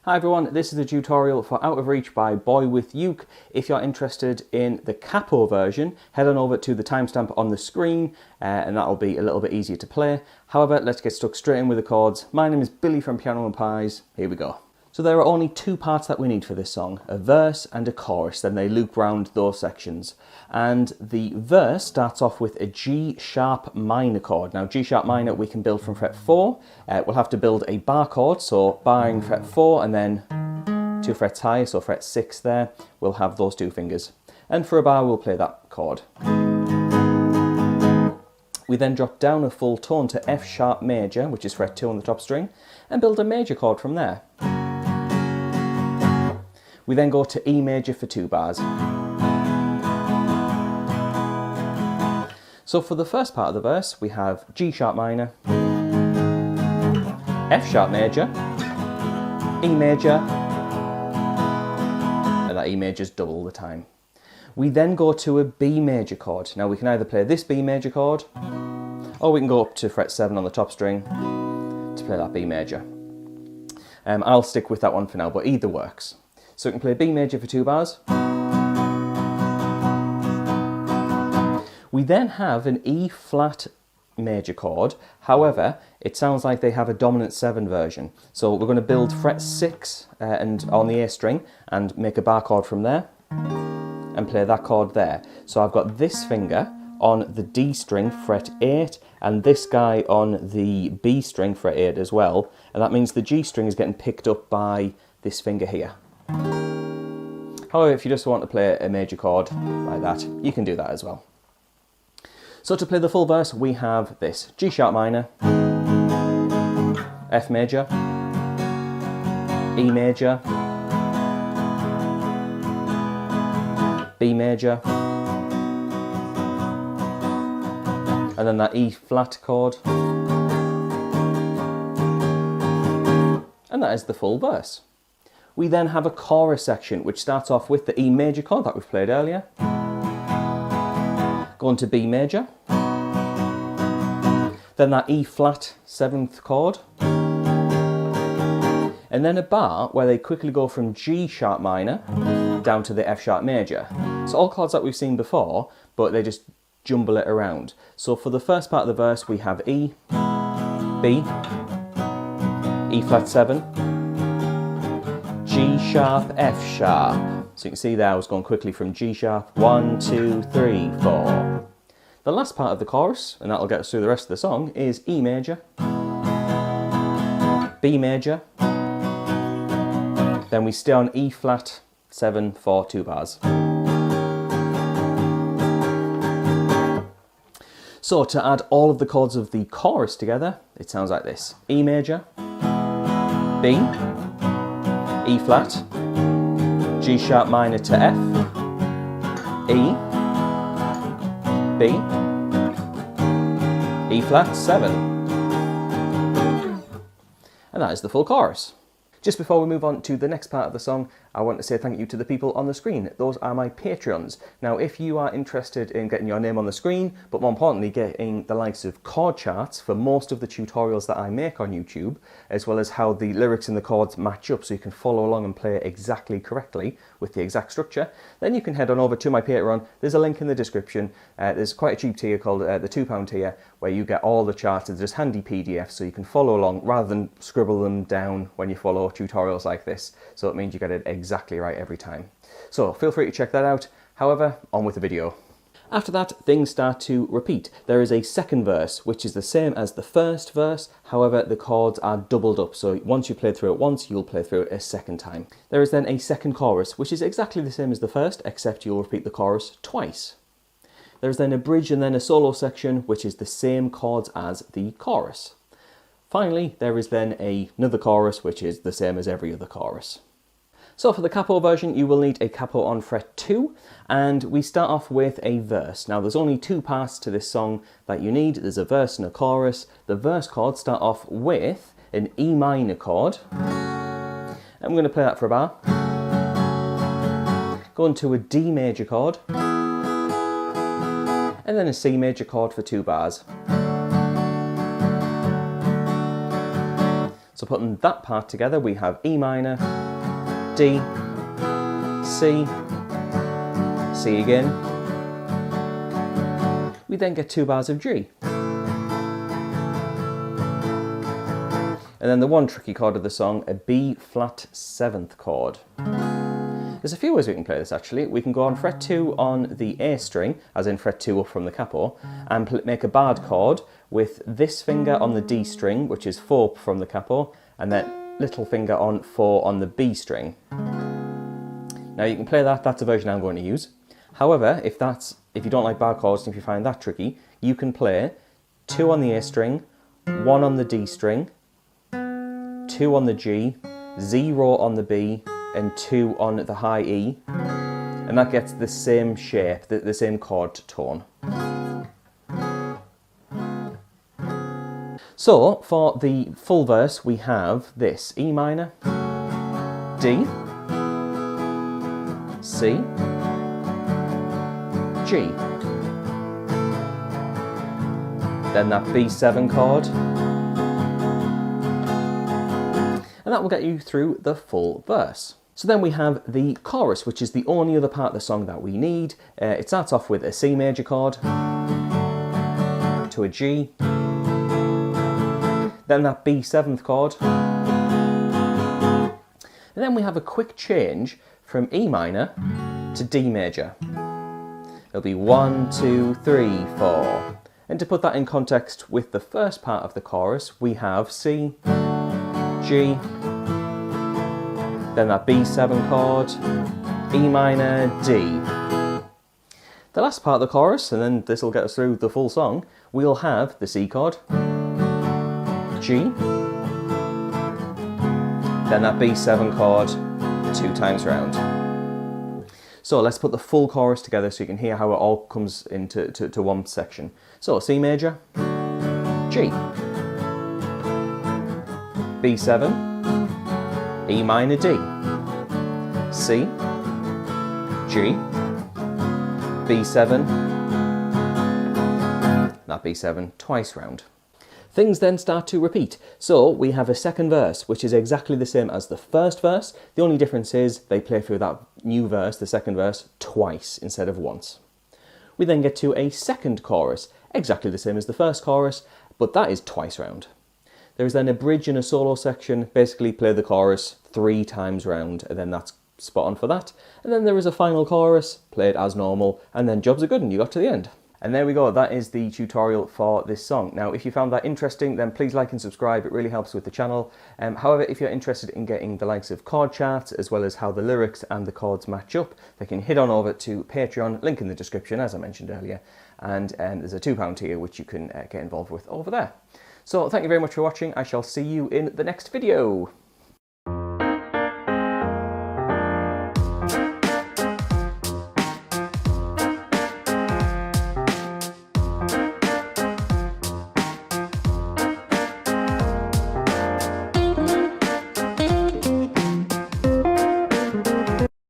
Hi everyone, this is a tutorial for Out of Reach by BoyWithUke. If you're interested in the Capo version, head on over to the timestamp on the screen and that'll be a little bit easier to play. However, let's get stuck straight in with the chords. My name is Billy from Piano and Pies. Here we go. So there are only two parts that we need for this song, a verse and a chorus, then they loop round those sections. And the verse starts off with a G sharp minor chord. Now G sharp minor we can build from fret 4, we'll have to build a bar chord, so barring fret 4 and then 2 frets higher, so fret 6 there, we'll have those two fingers. And for a bar we'll play that chord. We then drop down a full tone to F sharp major, which is fret 2 on the top string, and build a major chord from there. We then go to E major for 2 bars. So for the first part of the verse, we have G sharp minor, F sharp major, E major, and that E major is double the time. We then go to a B major chord. Now we can either play this B major chord, or we can go up to fret 7 on the top string to play that B major. I'll stick with that one for now, but either works. So we can play B major for 2 bars. We then have an E flat major chord. However, it sounds like they have a dominant 7 version. So we're going to build fret 6 and on the A string and make a bar chord from there and play that chord there. So I've got this finger on the D string fret 8 and this guy on the B string fret 8 as well. And that means the G string is getting picked up by this finger here. However, if you just want to play a major chord like that, you can do that as well. So to play the full verse, we have this G sharp minor, F major, E major, B major, and then that E flat chord, and that is the full verse. We then have a chorus section which starts off with the E major chord that we've played earlier, going to B major, then that E flat 7th chord, and then a bar where they quickly go from G sharp minor down to the F sharp major. So all chords that we've seen before, but they just jumble it around. So for the first part of the verse we have E, B, E flat 7, G sharp, F sharp. So you can see there I was going quickly from G sharp, 1, 2, 3, 4. The last part of the chorus, and that'll get us through the rest of the song, is E major, B major, then we stay on E flat 7 for 2 bars. So to add all of the chords of the chorus together, it sounds like this. E major, B, E flat, G sharp minor to F, E, B, E flat 7. And that is the full chorus. Just before we move on to the next part of the song, I want to say thank you to the people on the screen. Those are my Patreons. Now, if you are interested in getting your name on the screen, but more importantly, getting the likes of chord charts for most of the tutorials that I make on YouTube, as well as how the lyrics and the chords match up so you can follow along and play exactly correctly with the exact structure, then you can head on over to my Patreon. There's a link in the description. There's quite a cheap tier called the £2 tier, where you get all the charts as just handy PDFs so you can follow along rather than scribble them down when you follow tutorials like this. So it means you get it exactly right every time. So feel free to check that out. However, on with the video. After that, things start to repeat. There is a second verse, which is the same as the first verse. However, the chords are doubled up. So once you played through it once, you'll play through it a second time. There is then a second chorus, which is exactly the same as the first, except you'll repeat the chorus twice. There's then a bridge and then a solo section, which is the same chords as the chorus. Finally, there is then another chorus, which is the same as every other chorus. So for the capo version, you will need a capo on fret 2, and we start off with a verse. Now there's only 2 parts to this song that you need. There's a verse and a chorus. The verse chords start off with an E minor chord. I'm going to play that for a bar. Go into a D major chord, and then a C major chord for 2 bars. So putting that part together, we have E minor, D, C, C again. We then get 2 bars of G. And then the one tricky chord of the song, a B flat 7th chord. There's a few ways we can play this actually. We can go on fret 2 on the A string, as in fret 2 up from the capo, and make a barred chord with this finger on the D string, which is 4 up from the capo, and then little finger on 4 on the B string. Now you can play that, that's a version I'm going to use. However, if you don't like barred chords and if you find that tricky, you can play 2 on the A string, 1 on the D string, 2 on the G, 0 on the B, and 2 on the high E, and that gets the same shape, the same chord tone. So for the full verse we have this: E minor, D, C, G, then that B7 chord, and that will get you through the full verse. So then we have the chorus, which is the only other part of the song that we need. It starts off with a C major chord to a G, then that B7th chord, and then we have a quick change from E minor to D major. It'll be 1, 2, 3, 4. And to put that in context with the first part of the chorus, we have C, G, then that B7 chord, E minor, D. The last part of the chorus, and then this will get us through the full song, we'll have the C chord, G, then that B7 chord 2 times round. So let's put the full chorus together so you can hear how it all comes into one section. So C major, G, B7, E minor, D, C, G, B7, that B7 twice round. Things then start to repeat. So we have a second verse, which is exactly the same as the first verse. The only difference is they play through that new verse, the second verse, twice instead of once. We then get to a second chorus, exactly the same as the first chorus, but that is twice round. There is then a bridge and a solo section, basically play the chorus 3 times round, and then that's spot on for that. And then there is a final chorus, played as normal, and then jobs are good and you got to the end. And there we go, that is the tutorial for this song. Now, if you found that interesting, then please like and subscribe, it really helps with the channel. However, if you're interested in getting the likes of chord charts, as well as how the lyrics and the chords match up, then you can head on over to Patreon, link in the description, as I mentioned earlier, and there's a £2 tier which you can get involved with over there. So thank you very much for watching. I shall see you in the next video.